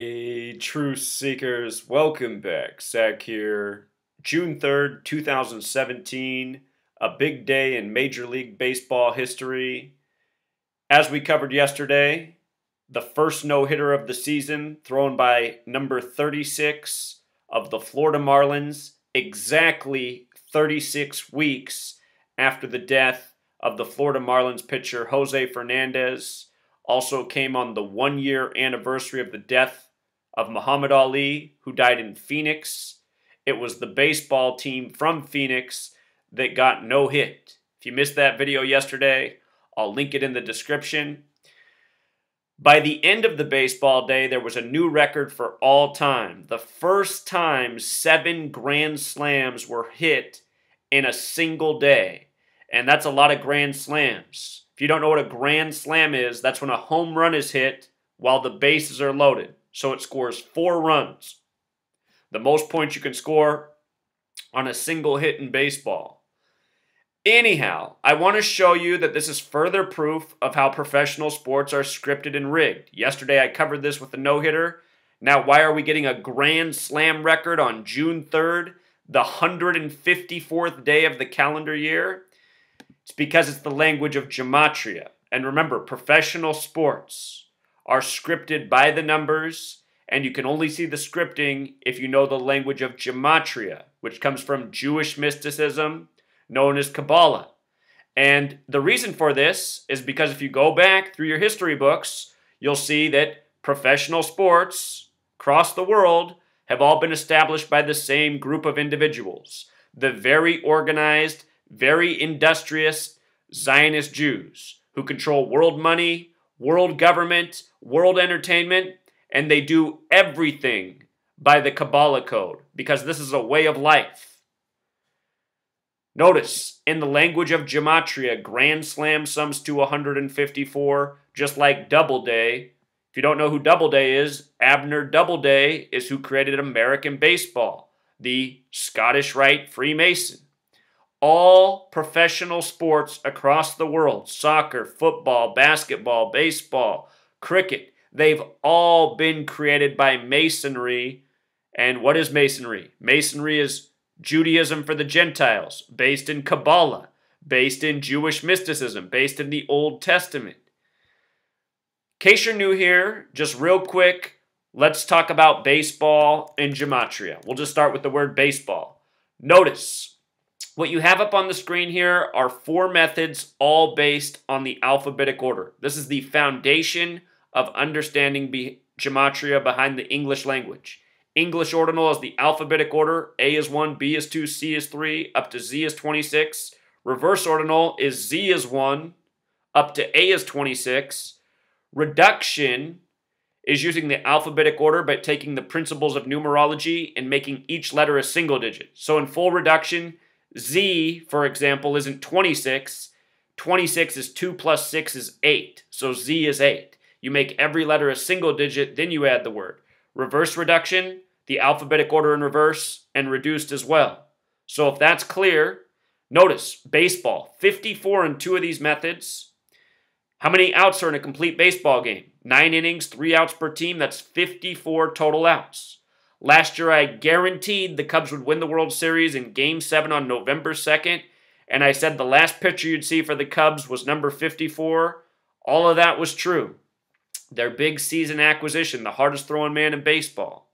Hey, truth seekers, welcome back. Zach here. June 3rd, 2017, a big day in Major League Baseball history. As we covered yesterday, the first no-hitter of the season thrown by number 36 of the Florida Marlins, exactly 36 weeks after the death of the Florida Marlins pitcher Jose Fernandez. Also came on the 1-year anniversary of the death of Muhammad Ali, who died in Phoenix. It was the baseball team from Phoenix that got no hit. If you missed that video yesterday, I'll link it in the description. By the end of the baseball day, there was a new record for all time. The first time 7 grand slams were hit in a single day. And that's a lot of grand slams. If you don't know what a grand slam is, that's when a home run is hit while the bases are loaded. So it scores 4 runs. The most points you can score on a single hit in baseball. Anyhow, I want to show you that this is further proof of how professional sports are scripted and rigged. Yesterday I covered this with the no-hitter. Now why are we getting a grand slam record on June 3rd, the 154th day of the calendar year? It's because it's the language of gematria. And remember, professional sports are scripted by the numbers, and you can only see the scripting if you know the language of gematria, which comes from Jewish mysticism known as Kabbalah. And the reason for this is because if you go back through your history books, you'll see that professional sports across the world have all been established by the same group of individuals, the very organized, very industrious Zionist Jews who control world money, world government, world entertainment, and they do everything by the Kabbalah code because this is a way of life. Notice, in the language of gematria, grand slam sums to 154, just like Doubleday. If you don't know who Doubleday is, Abner Doubleday is who created American baseball, the Scottish Rite Freemason. All professional sports across the world, soccer, football, basketball, baseball, cricket, they've all been created by Masonry. And what is Masonry? Masonry is Judaism for the Gentiles, based in Kabbalah, based in Jewish mysticism, based in the Old Testament. In case you're new here, just real quick, let's talk about baseball and gematria. We'll just start with the word baseball. Notice, what you have up on the screen here are 4 methods, all based on the alphabetic order. This is the foundation of understanding gematria behind the English language. English ordinal is the alphabetic order. A is 1, B is 2, C is 3, up to Z is 26. Reverse ordinal is Z is 1, up to A is 26. Reduction is using the alphabetic order by taking the principles of numerology and making each letter a single digit. So in full reduction, Z, for example, isn't 26. 26 is 2 plus 6 is 8. So Z is 8. You make every letter a single digit, then you add the word. Reverse reduction, the alphabetic order in reverse, and reduced as well. So if that's clear, notice, baseball, 54 in 2 of these methods. How many outs are in a complete baseball game? 9 innings, 3 outs per team, that's 54 total outs. Last year, I guaranteed the Cubs would win the World Series in Game 7 on November 2nd, and I said the last pitcher you'd see for the Cubs was number 54. All of that was true. Their big season acquisition, the hardest throwing man in baseball.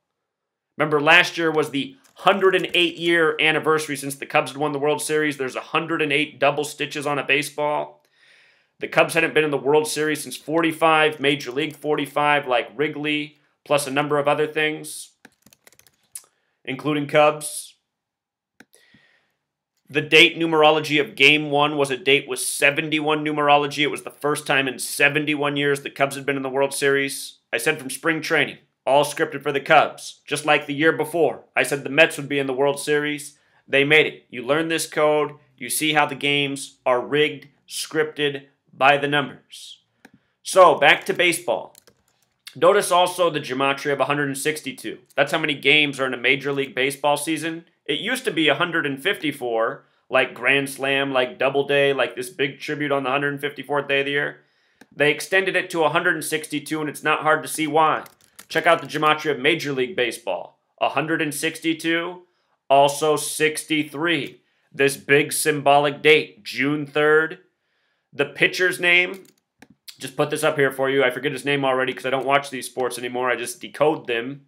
Remember, last year was the 108-year anniversary since the Cubs had won the World Series. There's 108 double stitches on a baseball. The Cubs hadn't been in the World Series since 45, Major League 45, like Wrigley, plus a number of other things, including Cubs. The date numerology of Game 1 was a date with 71 numerology. It was the first time in 71 years the Cubs had been in the World Series. I said from spring training, all scripted for the Cubs. Just like the year before, I said the Mets would be in the World Series. They made it. You learn this code. You see how the games are rigged, scripted by the numbers. So, back to baseball. Notice also the gematria of 162. That's how many games are in a Major League Baseball season. It used to be 154, like Grand Slam, like Doubleday, like this big tribute on the 154th day of the year. They extended it to 162, and it's not hard to see why. Check out the gematria of Major League Baseball. 162, also 63. This big symbolic date, June 3rd. The pitcher's name, just put this up here for you. I forget his name already because I don't watch these sports anymore. I just decode them.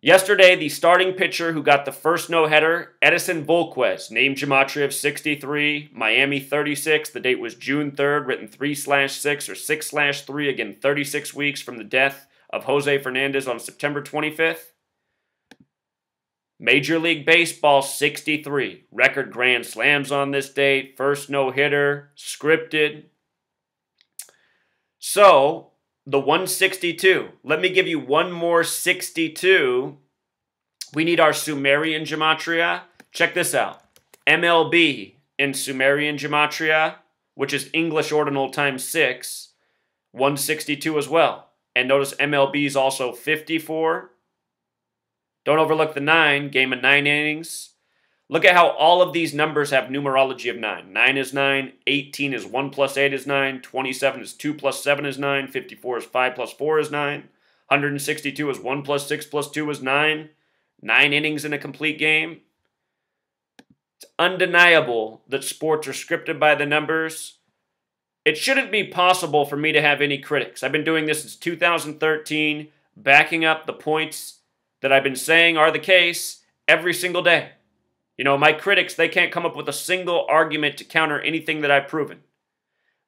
Yesterday, the starting pitcher who got the first no-hitter, Edison Volquez, name gematria of 63, Miami 36. The date was June 3rd, written 3/6 or 6/3, again 36 weeks from the death of Jose Fernandez on September 25th. Major League Baseball 63, record grand slams on this date, first no-hitter, scripted. So, the 162. Let me give you one more 62. We need our Sumerian gematria. Check this out. MLB in Sumerian gematria, which is English ordinal times 6, 162 as well. And notice MLB is also 54. Don't overlook the 9, game of 9 innings. Look at how all of these numbers have numerology of 9. 9 is 9, 18 is 1 plus 8 is 9, 27 is 2 plus 7 is 9, 54 is 5 plus 4 is 9, 162 is 1 plus 6 plus 2 is 9, 9 innings in a complete game. It's undeniable that sports are scripted by the numbers. It shouldn't be possible for me to have any critics. I've been doing this since 2013, backing up the points that I've been saying are the case every single day. You know, my critics, they can't come up with a single argument to counter anything that I've proven.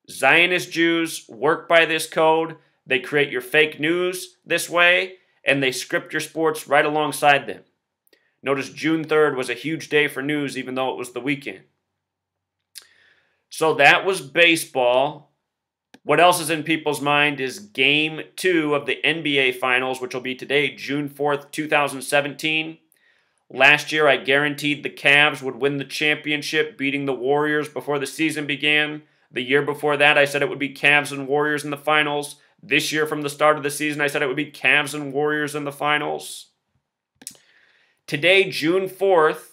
Zionist Jews work by this code. They create your fake news this way, and they script your sports right alongside them. Notice June 3rd was a huge day for news, even though it was the weekend. So that was baseball. What else is in people's mind is Game 2 of the NBA Finals, which will be today, June 4th, 2017. Last year, I guaranteed the Cavs would win the championship, beating the Warriors before the season began. The year before that, I said it would be Cavs and Warriors in the finals. This year, from the start of the season, I said it would be Cavs and Warriors in the finals. Today, June 4th,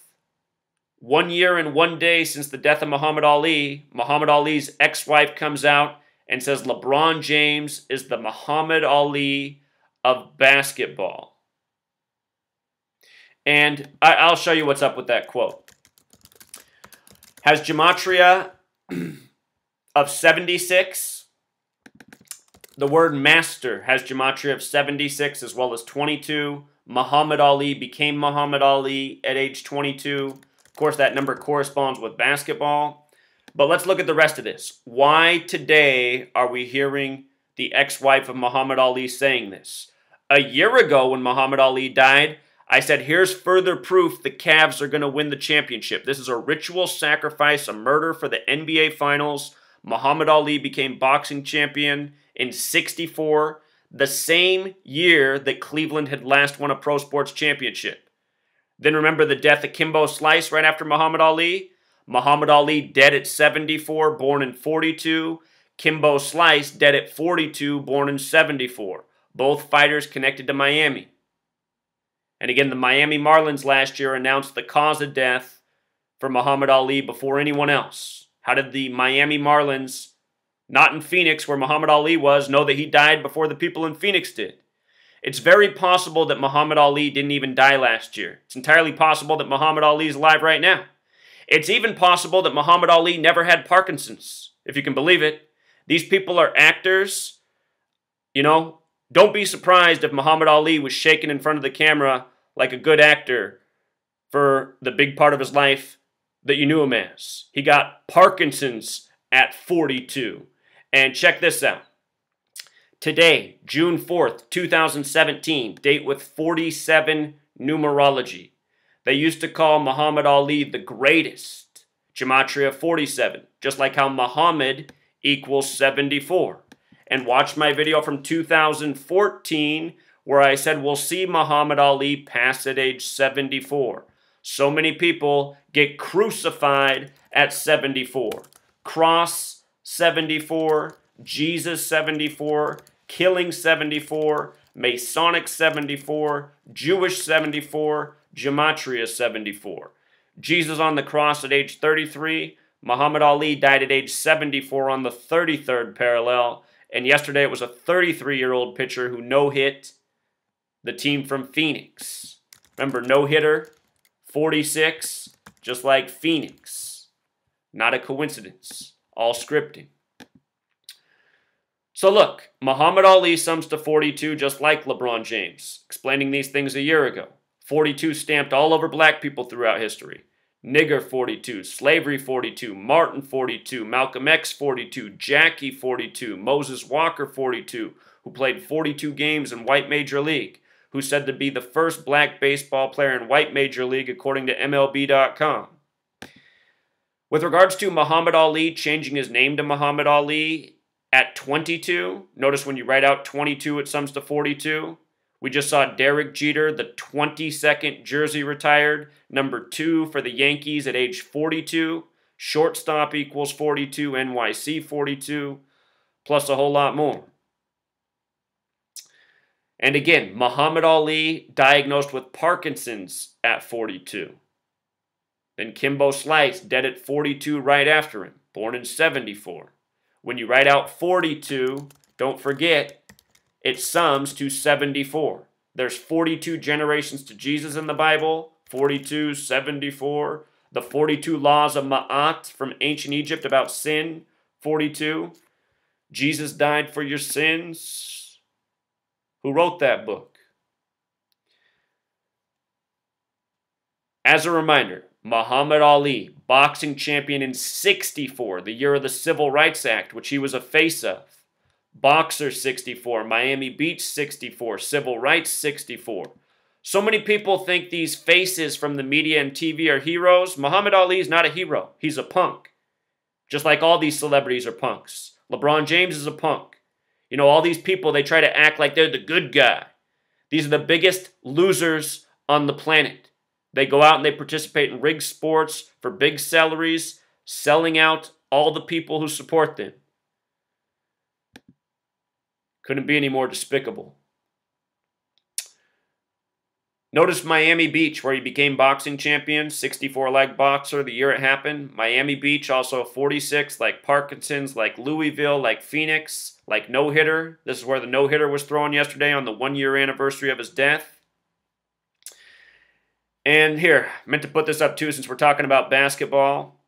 1 year and 1 day since the death of Muhammad Ali's ex-wife comes out and says LeBron James is the Muhammad Ali of basketball. And I'll show you what's up with that quote. Has gematria of 76. The word master has gematria of 76 as well as 22. Muhammad Ali became Muhammad Ali at age 22. Of course, that number corresponds with basketball. But let's look at the rest of this. Why today are we hearing the ex-wife of Muhammad Ali saying this? A year ago when Muhammad Ali died, I said, here's further proof the Cavs are going to win the championship. This is a ritual sacrifice, a murder for the NBA Finals. Muhammad Ali became boxing champion in 64, the same year that Cleveland had last won a pro sports championship. Then remember the death of Kimbo Slice right after Muhammad Ali? Muhammad Ali dead at 74, born in 42. Kimbo Slice dead at 42, born in 74. Both fighters connected to Miami. And again, the Miami Marlins last year announced the cause of death for Muhammad Ali before anyone else. How did the Miami Marlins, not in Phoenix where Muhammad Ali was, know that he died before the people in Phoenix did? It's very possible that Muhammad Ali didn't even die last year. It's entirely possible that Muhammad Ali is alive right now. It's even possible that Muhammad Ali never had Parkinson's, if you can believe it. These people are actors. You know, don't be surprised if Muhammad Ali was shaken in front of the camera like a good actor for the big part of his life that you knew him as. He got Parkinson's at 42. And check this out. Today, June 4th, 2017, date with 47 numerology. They used to call Muhammad Ali the greatest. Gematria 47, just like how Muhammad equals 74. And watch my video from 2014 where I said we'll see Muhammad Ali pass at age 74. So many people get crucified at 74. Cross 74, Jesus 74, killing 74, Masonic 74, Jewish 74, Gematria 74. Jesus on the cross at age 33, Muhammad Ali died at age 74 on the 33rd parallel, And yesterday it was a 33-year-old pitcher who no-hit the team from Phoenix. Remember, no-hitter, 46, just like Phoenix. Not a coincidence. All scripting. So look, Muhammad Ali sums to 42 just like LeBron James, explaining these things a year ago. 42 stamped all over black people throughout history. Nigger 42, Slavery 42, Martin 42, Malcolm X 42, Jackie 42, Moses Walker 42, who played 42 games in white Major League, who's said to be the first black baseball player in white Major League according to MLB.com. With regards to Muhammad Ali changing his name to Muhammad Ali at 22, notice when you write out 22 it sums to 42. We just saw Derek Jeter, the 22nd jersey retired, number 2 for the Yankees at age 42. Shortstop equals 42, NYC 42, plus a whole lot more. And again, Muhammad Ali diagnosed with Parkinson's at 42. Then Kimbo Slice dead at 42 right after him, born in 74. When you write out 42, don't forget, it sums to 74. There's 42 generations to Jesus in the Bible, 42, 74. The 42 laws of Ma'at from ancient Egypt about sin, 42. Jesus died for your sins. Who wrote that book? As a reminder, Muhammad Ali, boxing champion in 64, the year of the Civil Rights Act, which he was a face of. Boxer 64, Miami Beach 64, Civil Rights 64. So many people think these faces from the media and TV are heroes. Muhammad Ali is not a hero. He's a punk. Just like all these celebrities are punks. LeBron James is a punk. You know, all these people, they try to act like they're the good guy. These are the biggest losers on the planet. They go out and they participate in rigged sports for big salaries, selling out all the people who support them. Couldn't be any more despicable. Notice Miami Beach, where he became boxing champion, 64-leg boxer the year it happened. Miami Beach, also 46, like Parkinson's, like Louisville, like Phoenix, like no-hitter. This is where the no-hitter was thrown yesterday on the 1-year anniversary of his death. And here, I meant to put this up too since we're talking about basketball.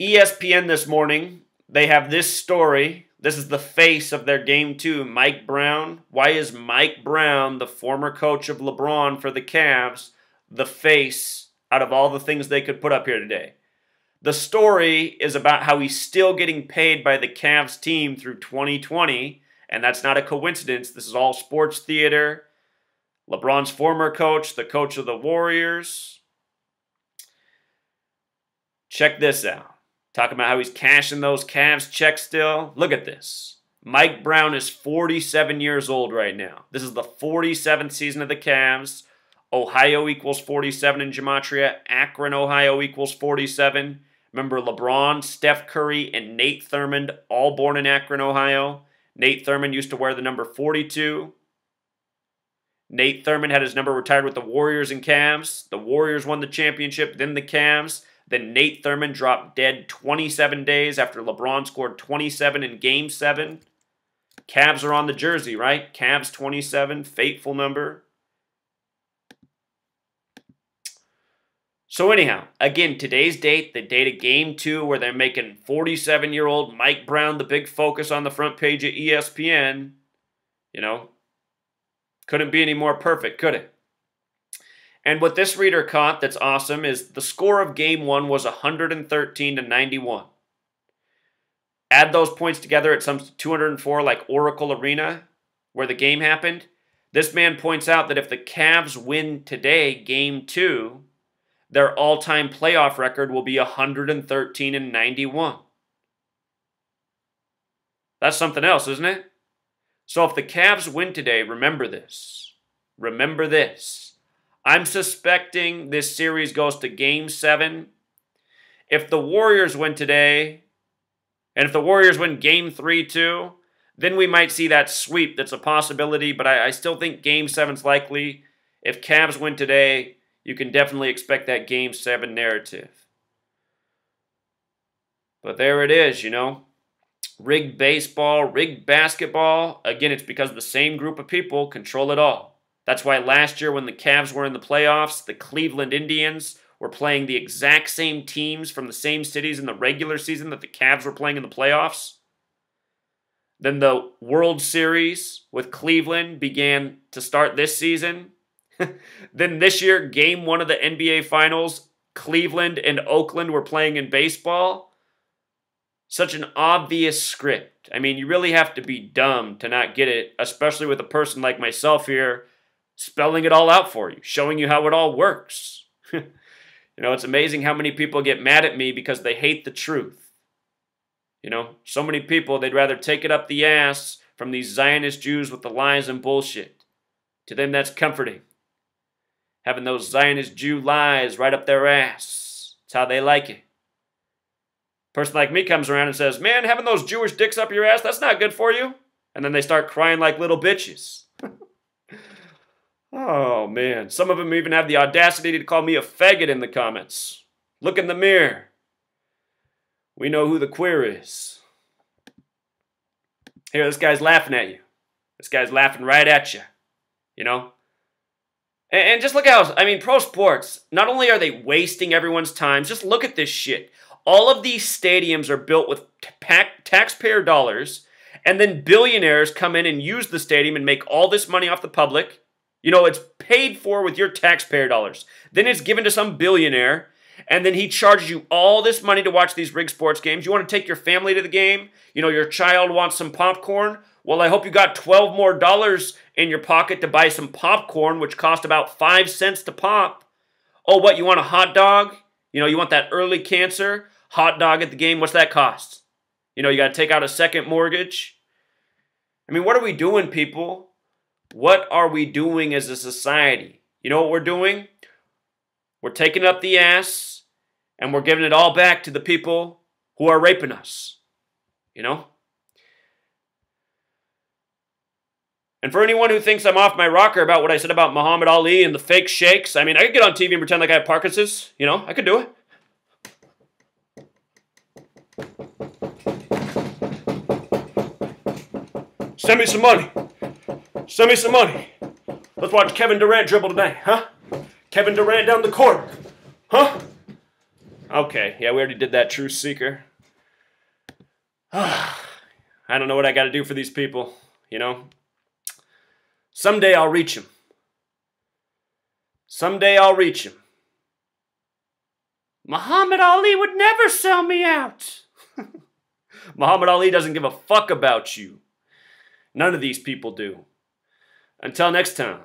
ESPN this morning, they have this story. This is the face of their game 2, Mike Brown. Why is Mike Brown, the former coach of LeBron for the Cavs, the face out of all the things they could put up here today? The story is about how he's still getting paid by the Cavs team through 2020, and that's not a coincidence. This is all sports theater. LeBron's former coach, the coach of the Warriors. Check this out. Talking about how he's cashing those Cavs checks still. Look at this. Mike Brown is 47 years old right now. This is the 47th season of the Cavs. Ohio equals 47 in gematria. Akron, Ohio equals 47. Remember LeBron, Steph Curry, and Nate Thurmond, all born in Akron, Ohio. Nate Thurmond used to wear the number 42. Nate Thurmond had his number retired with the Warriors and Cavs. The Warriors won the championship, then the Cavs. Then Nate Thurmond dropped dead 27 days after LeBron scored 27 in Game 7. Cavs are on the jersey, right? Cavs 27, fateful number. So anyhow, again, today's date, the date of Game 2, where they're making 47-year-old Mike Brown the big focus on the front page of ESPN. You know, couldn't be any more perfect, could it? And what this reader caught that's awesome is the score of Game 1 was 113-91. Add those points together, it sums to 204 like Oracle Arena, where the game happened. This man points out that if the Cavs win today, Game 2, their all-time playoff record will be 113-91. That's something else, isn't it? So if the Cavs win today, remember this. Remember this. I'm suspecting this series goes to Game 7. If the Warriors win today, and if the Warriors win Game 3 too, then we might see that sweep that's a possibility, but I still think Game 7's likely. If Cavs win today, you can definitely expect that Game 7 narrative. But there it is, you know. rigged baseball, rigged basketball. Again, it's because the same group of people control it all. That's why last year when the Cavs were in the playoffs, the Cleveland Indians were playing the exact same teams from the same cities in the regular season that the Cavs were playing in the playoffs. Then the World Series with Cleveland began to start this season. Then this year, game 1 of the NBA Finals, Cleveland and Oakland were playing in baseball. Such an obvious script. I mean, you really have to be dumb to not get it, especially with a person like myself here spelling it all out for you, showing you how it all works. You know, it's amazing how many people get mad at me because they hate the truth. You know, so many people, they'd rather take it up the ass from these Zionist Jews with the lies and bullshit. To them, that's comforting. Having those Zionist Jew lies right up their ass. It's how they like it. A person like me comes around and says, man, having those Jewish dicks up your ass, that's not good for you. And then they start crying like little bitches. Oh, man. Some of them even have the audacity to call me a faggot in the comments. Look in the mirror. We know who the queer is. Here, this guy's laughing at you. This guy's laughing right at you. You know? And just look how, I mean, pro sports, not only are they wasting everyone's time, just look at this shit. All of these stadiums are built with taxpayer dollars, and then billionaires come in and use the stadium and make all this money off the public. You know, it's paid for with your taxpayer dollars. Then it's given to some billionaire, and then he charges you all this money to watch these rigged sports games. You want to take your family to the game? You know, your child wants some popcorn? Well, I hope you got $12 more in your pocket to buy some popcorn, which cost about 5 cents to pop. Oh, what, you want a hot dog? You know, you want that early cancer hot dog at the game? What's that cost? You know, you got to take out a second mortgage. I mean, what are we doing, people? What are we doing as a society? You know what we're doing? We're taking it up the ass, and we're giving it all back to the people who are raping us. You know? And for anyone who thinks I'm off my rocker about what I said about Muhammad Ali and the fake shakes, I mean, I could get on TV and pretend like I have Parkinson's. You know, I could do it. Send me some money. Send me some money. Let's watch Kevin Durant dribble tonight, huh? Kevin Durant down the court, huh? Okay, yeah, we already did that, Truth Seeker. I don't know what I got to do for these people, you know? Someday I'll reach him. Someday I'll reach him. Muhammad Ali would never sell me out. Muhammad Ali doesn't give a fuck about you. None of these people do. Until next time.